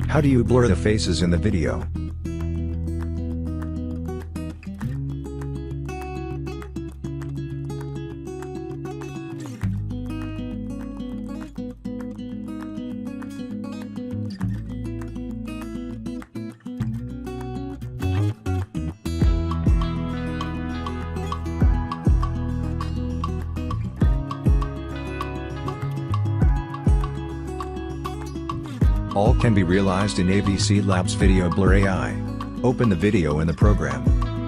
How do you blur the faces in the video? All can be realized in AVC Labs Video Blur AI. Open the video in the program.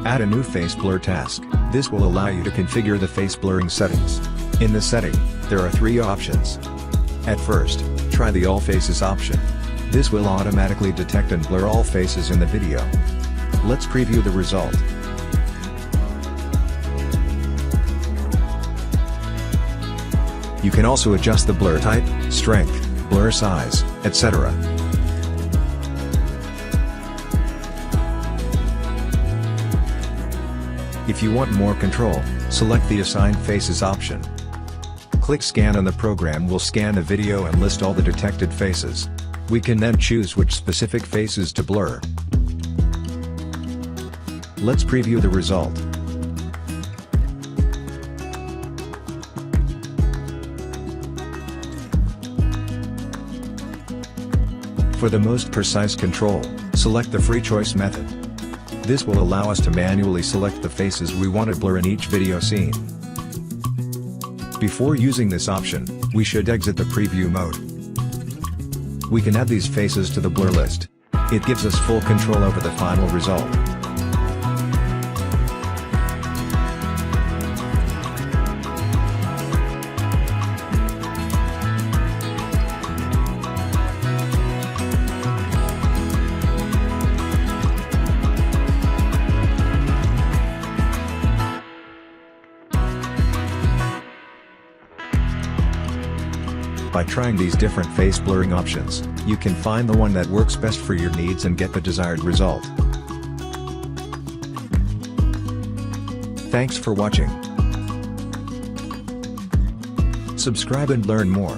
Add a new face blur task. This will allow you to configure the face blurring settings. In the setting, there are 3 options. At first, try the All Faces option. This will automatically detect and blur all faces in the video. Let's preview the result. You can also adjust the blur type, strength, blur size, etc. If you want more control, select the Assign Faces option. Click Scan and the program will scan the video and list all the detected faces. We can then choose which specific faces to blur. Let's preview the result. For the most precise control, select the free choice method. This will allow us to manually select the faces we want to blur in each video scene. Before using this option, we should exit the preview mode. We can add these faces to the blur list. It gives us full control over the final result. By trying these different face blurring options, you can find the one that works best for your needs and get the desired result. Thanks for watching. Subscribe and learn more.